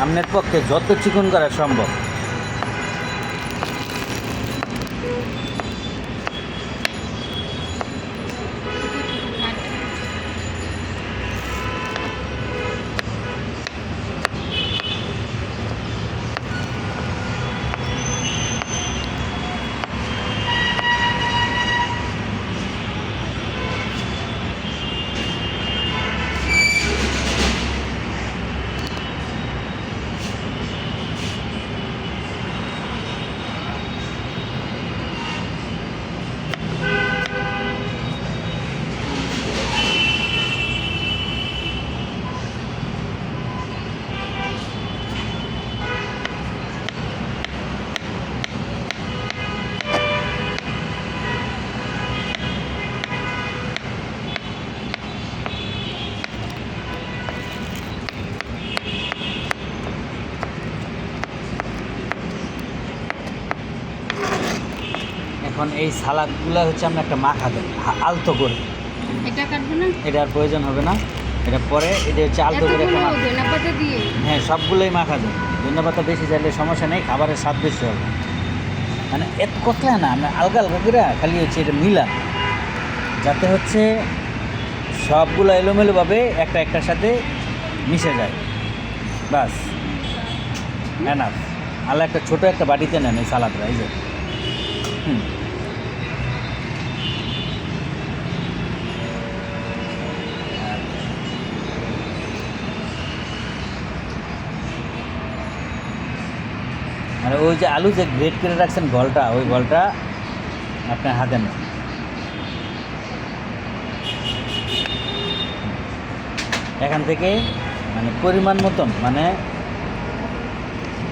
আপনার পক্ষে যত চিকন করা সম্ভব। এখন এই সালাদগুলো হচ্ছে আমরা একটা মাখা দেন আলতো করে। এটা কাটবো না, এটা আর প্রয়োজন হবে না, এটা পরে এটা হচ্ছে আলতো করে একটা মাখা। ধনেপাতা দিয়ে হ্যাঁ, সবগুলোই মাখা দেন। ধন্যবাদ বেশি চাইলে সমস্যা নেই, খাবারের স্বাদ বেশি হবে। মানে এত কতলা না, আমরা আলগা আলগা করে খালি হচ্ছে এটা মিলা, যাতে হচ্ছে সবগুলো এলোমেলোভাবে একটা একটার সাথে মিশে যায়। বাস এনাফ। আল্লাহ একটা ছোটো একটা বাটিতে নেন এই সালাদটা, এই যে মানে ওই যে আলু যে গ্রেট করে রাখছেন গলটা, ওই গলটা আপনার হাতে নেন। এখান থেকে মানে পরিমাণ মতন মানে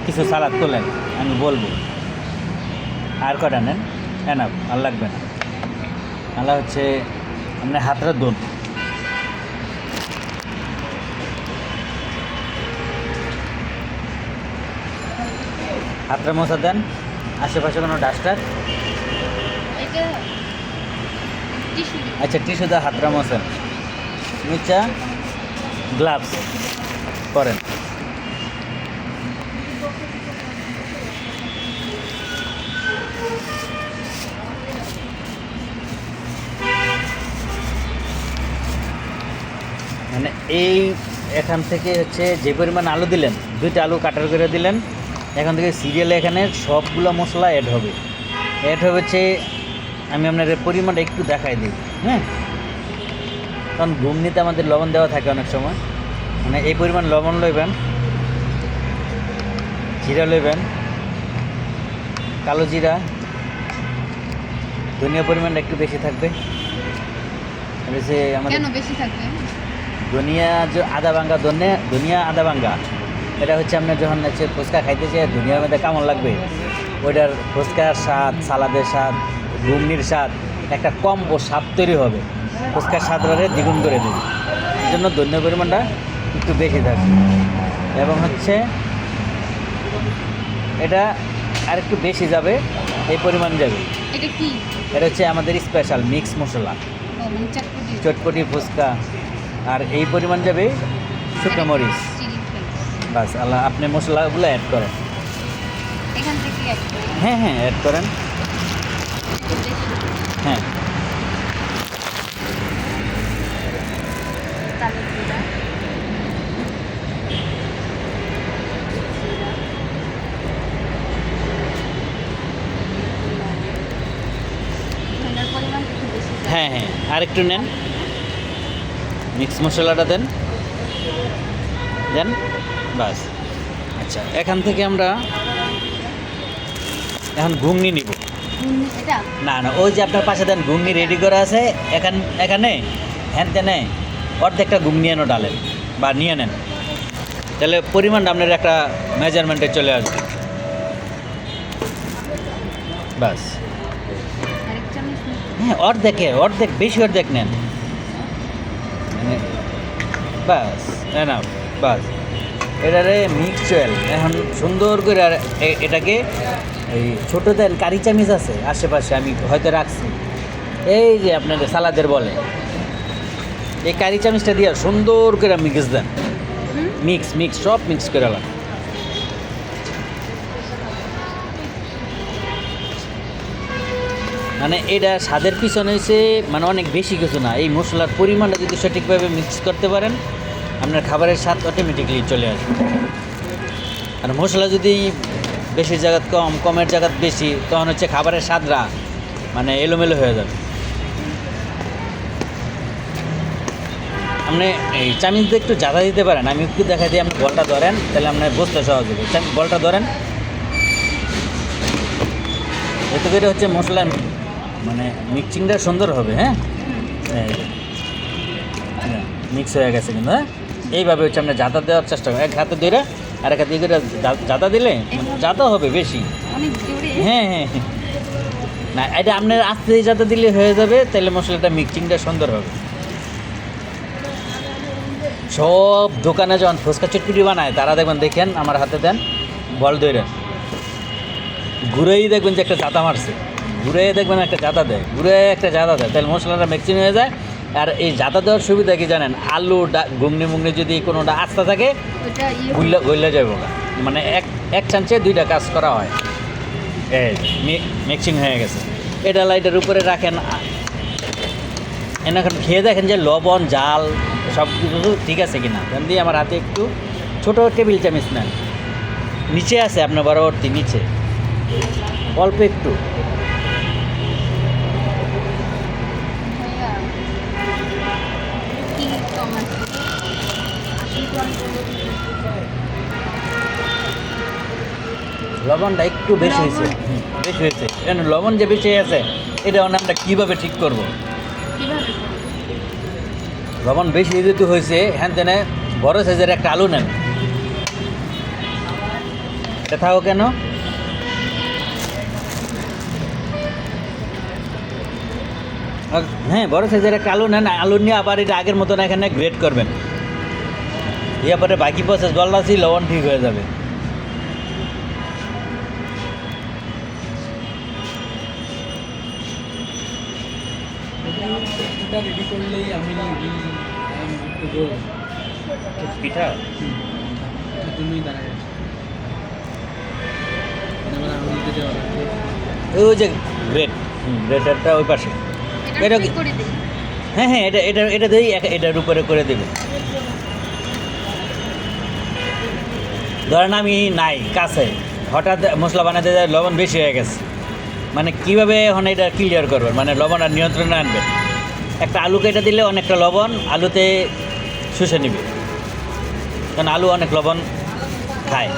কিছু সালাদ তোলেন, আমি বলবো। আর কটা নেন, এনাফ, আর লাগবে না। আল্লাহ হচ্ছে আপনার হাতটা দোন। হাতটা মশা দেন, আশেপাশে কোনো ডাস্টার। এটা টিস্যু আচ্ছা, টিস্যু দা হাতটা মশান, নিচা গ্লাভস করেন। মানে এই এখান থেকে হচ্ছে যে পরিমাণ আলু দিলেন, 2টা আলু কাটার করে দিলেন, এখান থেকে সিরিয়ালে এখানে সবগুলো মশলা অ্যাড হবে। অ্যাড হবে হচ্ছে, আমি আপনাদের পরিমাণটা একটু দেখাই দিই। হ্যাঁ, কারণ ঘুমনিতে আমাদের লবণ দেওয়া থাকে অনেক সময়। মানে এই পরিমাণ লবণ লইবেন, জিরা লইবেন, কালো জিরা, ধনিয়া পরিমাণটা একটু বেশি থাকবে। আর হচ্ছে আমাদের কেন বেশি থাকবে? ধনিয়া যে আদা ভাঙ্গা, ধনিয়া আদা ভাঙ্গা, এটা হচ্ছে আপনার যখন হচ্ছে ফুচকা খাইতেছে ধনিয়ার মধ্যে কেমন লাগবে, ওইটার ফুচকার স্বাদ, সালাদের স্বাদ, ঘুগনির স্বাদ, একটা কম্বো স্বাদ তৈরি হবে। ফুচকার স্বাদটারে দ্বিগুণ করে দেবে, এই জন্য ধনিয়ার পরিমাণটা একটু বেশি থাকবে। এবং হচ্ছে এটা আর একটু বেশি যাবে, এই পরিমাণ যাবে। এটা কি? এটা হচ্ছে আমাদের স্পেশাল মিক্স মশলা, ও মানে চটপটি চটপটি ফুচকা। আর এই পরিমাণ যাবে শুকনো মরিচ। চিলি ফ্লেক্স বাস, আল্লাহ আপনি মশলাগুলো অ্যাড করেন। এখান থেকে অ্যাড করি। হ্যাঁ হ্যাঁ, অ্যাড করেন। হ্যাঁ, তালের গুঁড়া, ধনিয়ার পরিমাণ একটু বেশি যায়। হ্যাঁ হ্যাঁ, আর একটু নেন, মিক্স মশলাটা দেন দেন। বাস। আচ্ছা, এখান থেকে আমরা এখন ঘুগনি নিব। এটা না না, ওই যে আপনার পাশে দেন ঘুগনি রেডি করা আছে, এখানে হ্যান তেনে অর্ধেকটা ঘুগনি এনে ডালেন বা নিয়ে নেন, তাহলে পরিমাণটা আপনার একটা মেজারমেন্টে চলে আসবে। বাস। আরেক চামচ নিই। হ্যাঁ, অর্ধেক বেশি অর্ধেক নেন। মানে বাস, না বাস, এটারে মিক্স অয়েল এখন সুন্দর করে আর এটাকে এই ছোটো দেন কারি চামিচ আছে আশেপাশে, আমি হয়তো রাখছি, এই যে আপনাদের সালাদের বলে, এই কারি চামিচটা দিয়ে সুন্দর করে মিক্স দেন। মিক্স সব মিক্স করে মানে এটা স্বাদের পিছনে হচ্ছে মানে অনেক বেশি কিছু না, এই মশলার পরিমাণটা যদি সঠিকভাবে মিক্স করতে পারেন আপনার খাবারের স্বাদ অটোমেটিকলি চলে আসবে। আর মশলা যদি বেশি জায়গাত কম, কমের জায়গাত বেশি, তখন হচ্ছে খাবারের স্বাদরা মানে এলোমেলো হয়ে যাবে। আপনি এই চামিচ দিয়ে একটু জাদা দিতে পারেন, আমি একটু দেখা দিই, আপনি বলটা ধরেন তাহলে আপনার বুঝতে সহজ হবে। বলটা ধরেন, এতে করে হচ্ছে মশলা মানে মিক্সিংটা সুন্দর হবে। হ্যাঁ, মিক্স হয়ে গেছে কিন্তু। হ্যাঁ, এইভাবে হচ্ছে আমরা জাদা দেওয়ার চেষ্টা করি, এক হাতে ধরে আর এক হাতে করে জাদা দিলে জাদা হবে বেশি। অনেক জোরে। হ্যাঁ হ্যাঁ, না এটা আপনার আস্তে জাদা দিলে হয়ে যাবে, তাহলে মশলাটা মিক্সিংটা সুন্দর হবে। সব দোকানে যখন ফুচকা চটপটি বানায় তারা দেখবেন, দেখেন আমার হাতে দেন বল ধরে, ঘুরেই দেখবেন যে একটা জাদা মারছে, ঘুরে দেখবেন একটা জাদা দেয়, ঘুরে একটা জাদা দেয়, তাহলে মশলাটা মিক্সিং হয়ে যায়। আর এই জাদা দেওয়ার সুবিধা কি জানেন, আলু ঘুগনি মুগনি যদি কোনোটা আস্তা থাকে ওইটা গইলে যাবে ওটা, মানে এক চান্সে দুইটা কাজ করা হয়। এই মিক্সিং হয়ে গেছে, এটা লাইটের উপরে রাখেন, এখন খেয়ে দেখেন যে লবণ জাল সব কিছু ঠিক আছে কিনা। এখান দিয়ে আমার হাতে একটু ছোটো টেবিল চামচ নেন, নিচে আছে আপনার বরাবর্তী নিচে অল্প একটু, কি কম আছে? লবণটা একটু বেশি হয়েছে, বেশি হয়েছে। কেন লবণ যে বেশি আছে এটা আমরা কীভাবে ঠিক করব? কিভাবে? লবণ বেশি যেহেতু হয়েছে, হ্যান তেনে বড় সাইজের একটা আলু নেন, এটা থাকো কেন, হ্যাঁ বড় সাইজের একটা আলু নেন, আলু নিয়ে আবার এটা আগের মতন এখানে গ্রেড করবেন, এরপরে বাকি প্রসেস গল্লাছি লবণ ঠিক হয়ে যাবে। রেডি করলেই আমি পিঠা জন্যই দাঁড়ায় আছে। ওই যে গ্রেড, গ্রেটারটা ওই পাশে। এটা এটা কি করে দিই? হ্যাঁ হ্যাঁ, এটা দিয়েই এটার উপরে করে দেবে। ধরেন আমি নাই কাছে, হঠাৎ মশলা বানাতে যায় লবণ বেশি হয়ে গেছে, মানে কীভাবে এখন এটা ক্লিয়ার করবেন, মানে লবণ আর নিয়ন্ত্রণে আনবেন। একটা আলু কেটে দিলে অনেকটা লবণ আলুতে শুষে নেবে, কারণ আলু অনেক লবণ খায়।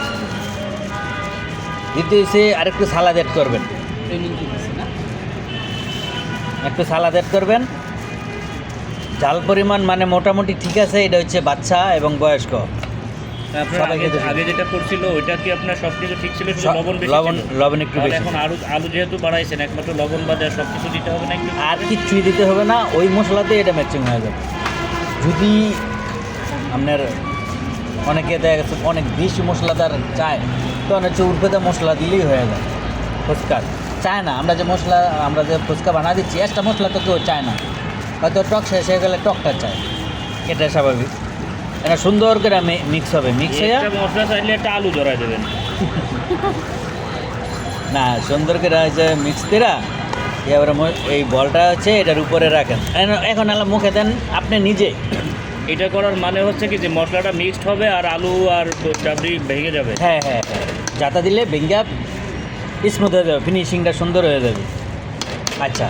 দ্বিতীয় হচ্ছে আরেকটু সালাদ অ্যাড করবেন, ট্রেনিং কি দিচ্ছে না? একটু সালাদ অ্যাড করবেন। ঝাল পরিমাণ মানে মোটামুটি ঠিক আছে, এটা হচ্ছে বাচ্চা এবং বয়স্ক আপনার সবাই খেতে আগে যেটা করছিল ওইটা কি আপনার সব কিছু ঠিক ছিল, শুধু লবণ বেশি লবণ ছিল? লবণ একটু তাহলে বেশি। এখন আলু যেহেতু বাড়াইছেন, একমাত্র লবণ বাদে সব কিছু দিতে হবে না একটু? আর কিচ্ছুই দিতে হবে না, ওই মশলাতে এটা ম্যাচিং হয়ে যাবে। যদি আপনার অনেকে দেখা গেছে অনেক বেশি মশলাদার চায়, তখন হচ্ছে উর্ফেতে মশলা দিলেই হয়ে যায়। ফুচকা চায় না, আমরা যে ফুচকা বানা দিচ্ছি একটা মশলা তো কেউ চায় না, হয়তো টক শেষ হয়ে গেলে টকটা চায়, এটা স্বাভাবিক। এটা সুন্দর করে মিক্স হবে, মিক্স হয়ে একটা মশলা চাইলে একটা আলু ধরাই দেবেন। না সুন্দর করে হচ্ছে মিক্স করে এবারে এই বলটা হচ্ছে এটার উপরে রাখেন। এখন আলো মুখে দেন আপনি নিজে। এটা করার মানে হচ্ছে কি যে মশলাটা মিক্সড হবে আর আলু আর ডাবরি ভেঙে যাবে। হ্যাঁ হ্যাঁ হ্যাঁ, যাতা দিলে বেঙ্গা স্মুথ হয়ে যাবে, ফিনিশিংটা সুন্দর হয়ে যাবে। আচ্ছা,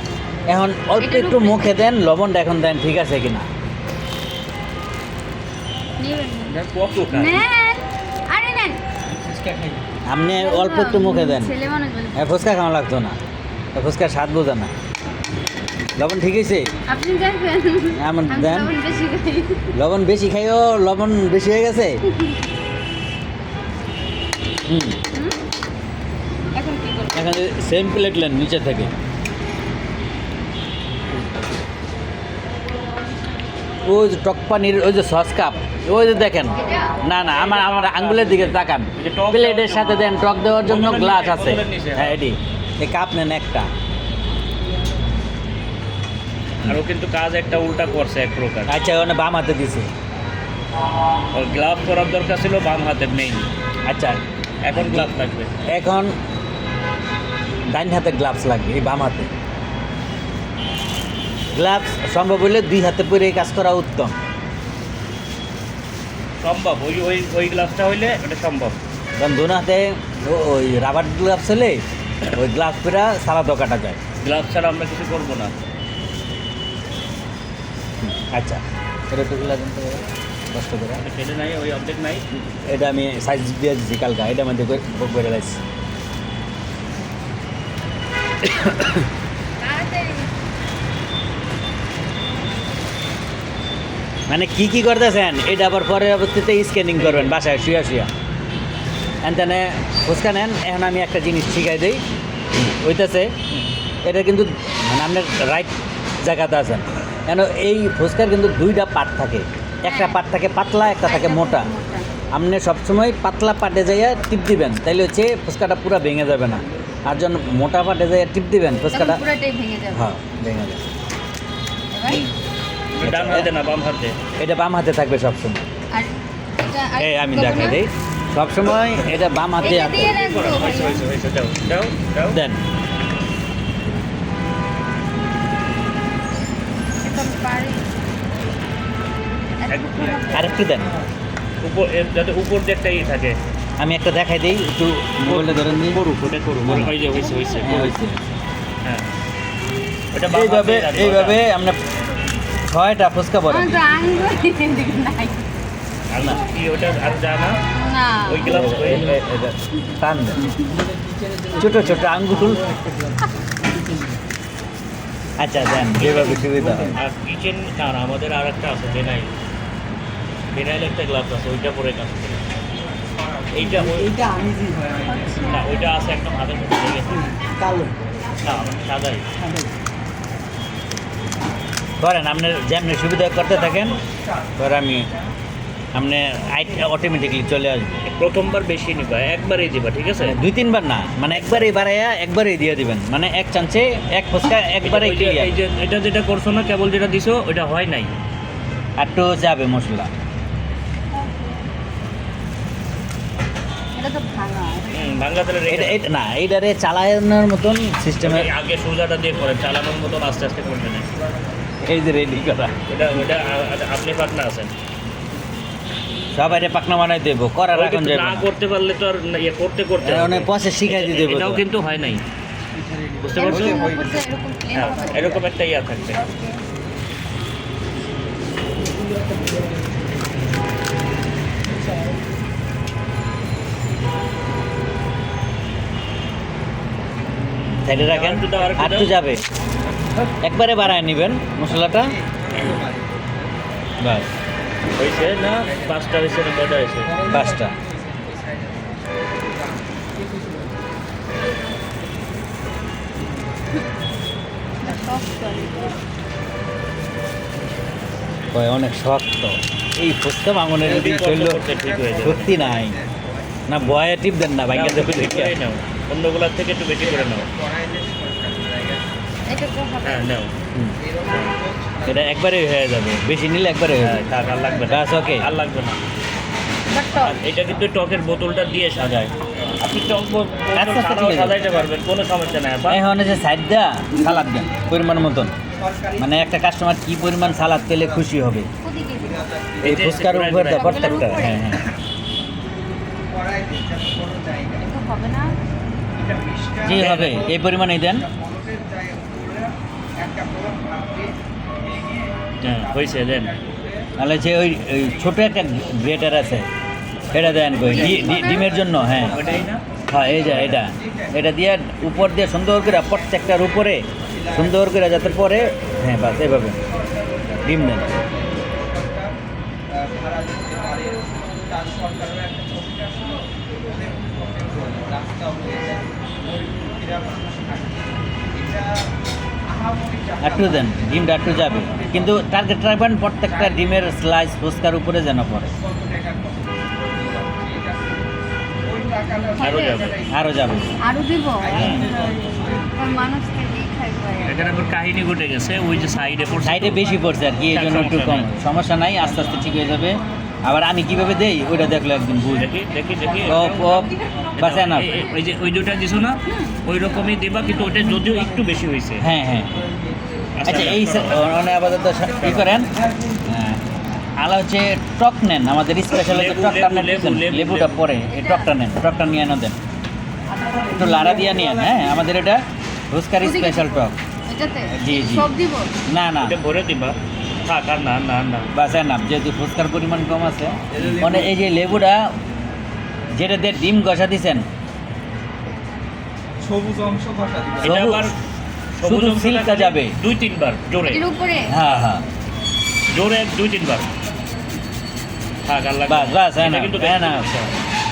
এখন অল্প একটু মুখে দেন, লবণটা এখন দেন ঠিক আছে কিনা। নেবেন না? কত খায়? নেন, আরে নেন। ফুচকা খাই। আপনি অল্প একটু মুখে দেন, ছেলে মানুষ বলে। ফুচকা খাওয়া লাগতো না, ফুচকার স্বাদ বোঝা না। লবণ ঠিক আছে, আপনি দেখবেন। এমন আমি দেন। লবণ বেশি খাই। লবণ বেশি খাইও, লবণ বেশি হয়ে গেছে। হুম, হুম? এখন কি করবো? এখানে সেম প্লেট নেন নিচে থেকে। ওই যে টক পানির ওই যে সস কাপ, ওই যে দেখেন, না না আমার আঙ্গুলের দিকে তাকান, যে টক প্লেটের দেওয়ার সাথে জন্য- দেন, টক দেওয়ার জন্য বোতলের গ্লাস নিচে, আছে। বোতলের নিচে। হ্যাঁ এটি, এই কাপ নেন একটা। আর ও কিন্তু কাজ একটা উল্টা করছে এক প্রকার। আচ্ছা, ওখানে বাম হাতে দিছে। ওর গ্লাভ করার দরকার ছিল বাম হাতের, নেই। আচ্ছা, এখন গ্লাভ লাগবে। এখন ডাইন হাতে গ্লাভস লাগবে, এই বাম হাতে। গ্লাভস সম্ভব হলে 2 হাতে পরে কাজ করা উত্তম। সম্ভব, ওই ওই ওই গ্লাসটা হইলে এটা সম্ভব। কারণ 2 হাতে ওই রাবার গ্লাভস হলে ওই গ্লাভস পরে সালাদও কাটা যায়। গ্লাস ছাড়া আমরা কিছু করবো না। আচ্ছা, এটা তো গুলা কিন্তু কষ্ট করে। সেটা নাই, ওই অবজেক্ট নাই। এটা আমি সাইজ দিয়ে দিচ্ছি কালকা, এটা মধ্যে করে রাখছি। তাড়াতাড়ি। মানে কি করতেছেন এটা আবার পরবর্তীতে স্ক্যানিং করবেন বাসায় শুয়া শুয়া। এনতেনে ফুচকা নেন। এখন আমি একটা জিনিস শিখাই দিই, ওইটাছে এটা কিন্তু মানে আপনার রাইট জায়গাতে আছেন। কেন এই ফুচকার কিন্তু 2টা পার্ট থাকে, একটা পার্ট থাকে পাতলা, একটা থাকে মোটা। আপনি সবসময় পাতলা পাটে যাইয়া টিপ দিবেন, তাইলে হচ্ছে ফুচকাটা পুরো ভেঙে যাবে না। আর যখন মোটা পাটে যাইয়া টিপ দিবেন ফুচকাটা তখন পুরোটাই ভেঙে যাবে। হ্যাঁ ভেঙে যাবে। এবার ডান হাতে না বাম হাতে? এটা বাম হাতে থাকবে সবসময়। আর এটা আর এই আমি করবো দেখাই না? দিই, সবসময় এটা বাম হাতে এটা দিয়ে রাখবো হয়েছে ভাইয়া। হয়েছে হয়েছে, দাও দাও দাও। দেন। এটা পারি। আরেকটু দেন। উপর যাতে উপর দিয়ে একটা থাকে। আমি একটা দেখাই দিই, একটু মোবাইলে ধরেন দিই। করুক, ওটা করুক। ওই যে হয়েছে হয়েছে হ্যাঁ, হয়েছে। হ্যাঁ, ওটা বাম এইভাবে হাতে রাখবো, এইভাবে আমরা 6টা ফুচকা বলেন। আমার তো আঙ্গুল এদিকে নাই। আর না কি ওটা আর জানা না। ওই গ্লাস টান দেন, ছোট ছোট আঙ্গুল। আচ্ছা দেন, যেভাবে সুবিধা হয়। আর কিচেন না না, আমাদের আর একটা আছে বেনাইল। বেনাইল একটা গ্লাস আছে, ওইটা পরে কাজ করে। এইটা এইটা আনইজি হয় না, ওইটা আছে একদম হাতের মধ্যে লেগে গেছে। কালো না সাদাই। করেন আপনার যেমনি সুবিধা করতে থাকেন, ধর আমি আপনি অটোমেটিকলি চলে আসবে। প্রথমবার বেশি নিবা, একবারেই দিবা, ঠিক আছে? 2-3 বার না, মানে একবারেই বাড়াইয়া একবারেই দিয়ে দিবেন, মানে এক চান্সে এক ফুচকা একবারে ওই যে- এই যে এটা যেটা করছো না, কেবল যেটা দিছো ওইটা হয় নাই। একটু যাবে মশলা। এটা তো ভাঙা। ভাঙ্গা তেলে এটা এটা না, এইটারে চালানোর মতন সিস্টেমে আগে সোজাটা দিয়ে করেন, চালানোর মতন আস্তে আস্তে করবে না। এই যে রেডি করা ওটা ওটা আপনি পাকনা আছেন। সবাই পাকনা বানাই দেবো, করার ওইটা এখন তো যাবে না না। করতে পারলে তো আর ইয়ে করতে করতে হবে। অনেক প্রসেস শিখাই দিয়ে দেবো। এটাও কিন্তু হয় নাই, বুঝতে পারছো? এরকম উপর দিয়ে এরকম প্লেন হ্যাঁ, হবে। এরকম একটা ইয়া থাকবে। সাইডে রাখেন, আরেকটু দাও, আরেকটু একটু দাও। যাবে। একবারে বাড়ায় নেবেন মশলাটা, বাস হয়েছে না? 5টা হয়েছে না 9টা হয়েছে? 5টা। শক্ত আর কি। কয় অনেক শক্ত এই ফুচকা মাঙনের যদি চললো করতে ঠিক হয়ে যাবে। সত্যি নাই না, বয়ে টিপ দেন না ভাইকে দেবে বেশি দেখে। করে নাও, অন্যগুলার থেকে একটু বেশি করে নাও। এটা তো হবে। হ্যাঁ নাও। হুম। এটা একবারে হয়ে যাবে, বেশি নিলে একবারে হয়ে হ্যাঁ, যাবে। থাক, আর লাগবে না। বাস ওকে। আর লাগবে না। বাট টক। আর এটা কিন্তু টকের বোতলটা দিয়ে সাজায়। আপনি টক বোতল আচ্ছা, ছাড়াও ঠিক আছে। সাজাইতে পারবেন, কোনো সমস্যা নাই। আপা এখন যে সাইড দেয়া সালাদ দেন পরিমাণ মতন, মানে একটা কাস্টমার কি পরিমাণ সালাদ পেলে খুশি হবে ওদিকে দিন। এই এই যে ফুচকার ঘুরায় উপর ঘুরায়। প্রত্যেকটা। হ্যাঁ হ্যাঁ, এটা হবে না। জি হবে, এই পরিমাণেই দেন। হ্যাঁ হয়েছে, দেন। নাহলে যে ওই ওই ছোটো একটা গ্রেটার আছে এটা দেন কই ডিমের জন্য। হ্যাঁ ওইটাই না? হ্যাঁ, এই যে এটা এটা দিয়ে উপর দিয়ে সুন্দর করে প্রত্যেকটার উপরে সুন্দর করে যাতে পরে। হ্যাঁ বাস এইভাবে ডিম দেন। একটু দেন, ডিমটা একটু যাবে, কিন্তু টার্গেট রাখবেন প্রত্যেকটা ডিমের স্লাইস ফুচকার উপরে যেন পড়ে। আরও যাবে। আরও যাবে। আরো দিব। মানুষ খেলেই খাইবে। এখানে আবার কাহিনী ঘটে গেছে, ওই যে সাইডে পড়ছে। সাইডে বেশি পড়ছে আর কি, এই জন্য একটু কম। সমস্যা নাই, আস্তে আস্তে ঠিক হয়ে যাবে। আবার আমি কিভাবে দেই ওইটা দেখলো একদিন বুঝ। দেখি দেখি দেখি। বাস এনাফ। ওই যে ওই দুটা দিছো না, ওই রকমই দেবা, কিন্তু ওটা যদিও একটু বেশি হয়েছে। হ্যাঁ হ্যাঁ, আচ্ছা এই মানে আপাতত ই করেন আলা হচ্ছে টক নেন আমাদের স্পেশাল হচ্ছে লেবু, টকটা নেন, লেবু, লেবু, লেবুটা লেবু। পরে এই টকটা নেন, টকটা নিয়ে এনে দেন, একটু লাড়া দিয়ে নিয়েন। হ্যাঁ আমাদের এটা ফুচকার স্পেশাল টক। এটাতে জি, জি। সব দিব না না এটা ভরে দিবা, থাক আর না না না। বাসে না, যেহেতু ফুচকার পরিমাণ কম আছে মানে এই যে লেবুটা যেটা দিয়ে ডিম ঘষা দিছেন সবুজ অংশ ঘষা দিবে। এটা সবুজ- আবার শুধু অংশটা সিল্কটা খালি যাবে। 2-3 বার জোরে, এর উপরে হ্যাঁ হ্যাঁ জোরে 2-3 বার। থাক আর লাগবে বাস বাস হ্যাঁ এটা না কিন্তু হ্যাঁ না দেখতে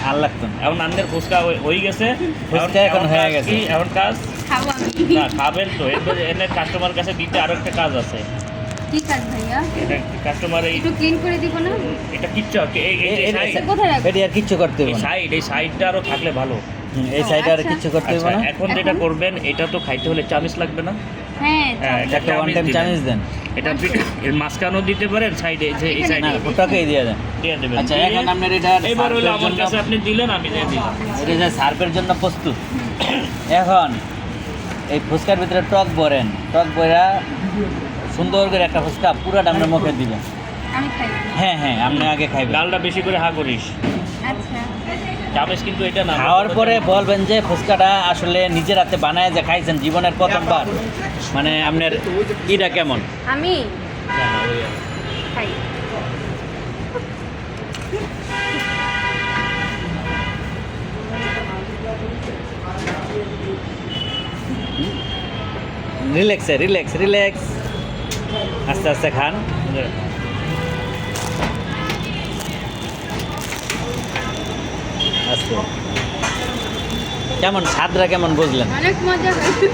আর লাগতো না। এখন আন্দের ফুচকা হয়ে গেছে, ফুচকা এখন হয়ে কাজ গেছে। কি? এখন কাজ খাবো আমি। না খাবেন তো, এরপরে এনে কাস্টমার কাছে দিতে আরো একটা কাজ আছে। কি কাজ ভাইয়া? এটা কাস্টমার এই একটু ক্লিন করে দিব না? এটা কিচ্ছু এই এই যে side, কোথায় রাখবো? এটি আর কিচ্ছু করতে এই হবে না। সাইড, এই সাইডটা আরো থাকলে ভালো। এই ও, সাইডে আর আচ্ছা। কিচ্ছু করতে হবে আচ্ছা না। এখন যেটা করবেন, এটা তো খাইতে হলে চামিচ লাগবে না? হ্যাঁ হ্যাঁ, চাপ- এটা একটা ওয়ান টাইম দিলেন। চামিচ দেন। এটা এর মাঝখানেও দিতে পারেন, সাইডে যে এই এখানে সাইডে না ওটাকেই দিয়ে দেন। দিয়ে দেবেন। আচ্ছা দিয়ে এখন আপনার এটা এবার হলো সার্ভের আমার জন্য কাছে আপনি দিলেন, আমি দিয়ে দিলাম। এটা যে সার্ভের জন্য প্রস্তুত। এখন এই ফুচকার ভিতরে টক ভরেন, টক ভরা সুন্দর করে একটা ফুচকা পুরাটা আপনার মুখে দিবেন। আমি খাই। হ্যাঁ হ্যাঁ আপনি আগে খাইবেন। ডালটা বেশি করে হা করিস, আচ্ছা চামিচ কিন্তু এটা না। খাওয়ার পরে বলবেন যে ফুচকাটা আসলে নিজের হাতে বানায় যে খাইছেন জীবনের প্রথমবার, মানে আপনার ইটা কেমন। আমি না, না, ওই আর। খাই। রিল্যাক্সে রিল্যাক্স রিল্যাক্স আস্তে আস্তে খান। আস্তে কেমন স্বাদটা কেমন বুঝলেন? অনেক মজা হয়েছে।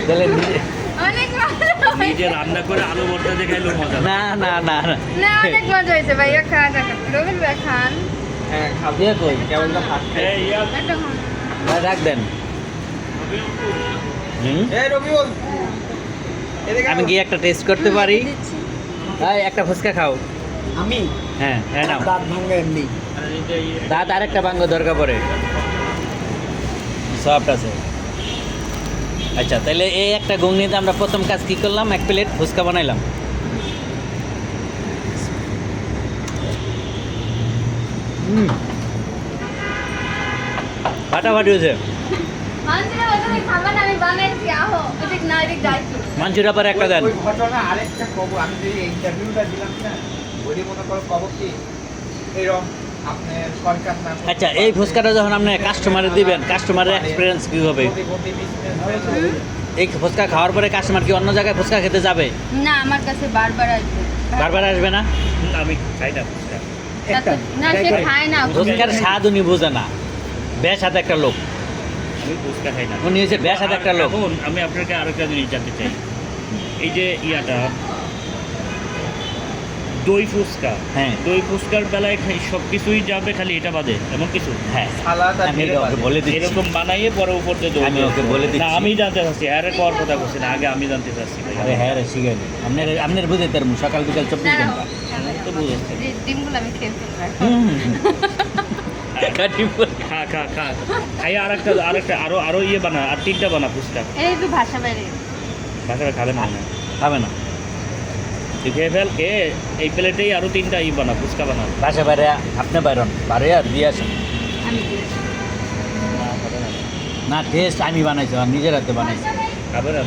তাহলে নিজে- অনেক মজা হয়েছে। নিজে রান্না করে আলু ভর্তা দিয়ে খাইলেও মজা। না না না না না অনেক মজা হয়েছে ভাইয়া, খান রবির ভাই খান। হ্যাঁ খাবো। দিয়ে কই কেবল তো ভাত খাই। এই ইয়ার, একটা খান। রাখ দেন। হুম? এই রবিউল, এদিকে আমি আও। কি একটা টেস্ট করতে পারি? দিচ্ছি। এই একটা ফুচকা খাও। আমি হ্যাঁ হ্যাঁ নাও। দাঁত ভাঙবে এমনি। আর এই যে দাঁত আরেকটা ভাঙ্গ দরকার পড়ে, সফট আছে। আচ্ছা তাহলে এই একটা ঘুগনিতে আমরা প্রথম কাজ কি করলাম, এক প্লেট ফুচকা বানাইলাম। ফাটাফাটি হয়েছে। মানুষেরা বলছে, "তুমি খাবা না, আমি বানাইছি, আহো।" এদিক না, এদিক যাইছি। মাঞ্চুরিয়া পরে একটা দেন। ওই ঘটনা আরেকটা কব, আমি যে ইন্টারভিউটা দিলাম না, ওই মনে করো কব কি এরকম আপনার সরকার না আচ্ছা এই ফুচকাটা যখন আপনি কাস্টমারে দিবেন, কাস্টমারের এক্সপিরিয়েন্স কী হবে? এই ফুচকা খাওয়ার পরে কাস্টমার কি অন্য জায়গায় ফুচকা খেতে যাবে? না আমার কাছে বারবার আসবে। বারবার আসবে না। আমি খাই না ফুচকা। না সে খায় না। ফুচকার স্বাদ উনি বোঝে না। বেশ হাতে একটা লোক, আমি ফুচকা খাই না। উনি হচ্ছে বেশ হাতে একটা লোক। এখন আমি আপনাকে আরো একটা জিনিস জানতে চাই, এই যে ইয়াটা দই ফুচকা, হ্যাঁ দই ফুচকার বেলায় সব কিছুই যাবে, খালি এটা বাদে এমন কিছু? হ্যাঁ সালাদ আর আমি ডিম ওকে বলে দিচ্ছি। এরকম বানাইয়ে পরে উপর দিয়ে দই আমি দিয়ে ওকে দেবো। বলে দিচ্ছি। না আমি জানতে চাচ্ছি, আরে কর কথা বলছি না, আগে আমি জানতে চাচ্ছি ভাই। আরে হ্যাঁ রে শিখে নি আপনার আপনার বুঝে তার সকাল বিকাল 24 ঘন্টা। তো বুঝেছি। ডিমগুলো আমি খেয়ে ফেলবো। খা খা খা খাই, আরেকটা আরো ইয়ে বানা, আর 3টা বানা ফুচকা। এই একটু ভাষা বাইরে। বাচ্চারা খাবে না, খাবে না, তুই খেয়ে ফেল, খেয়ে এই প্লেটেই আরো 3টা ই বানা, ফুচকা বানা। বাসা বাইরে আপনি বাইরন বাইরে আর দিয়ে আসেন। আমি দিচ্ছি। না টেস্ট আমি বানাইছি, আর নিজের হাতে বানাইছি। খাবে না।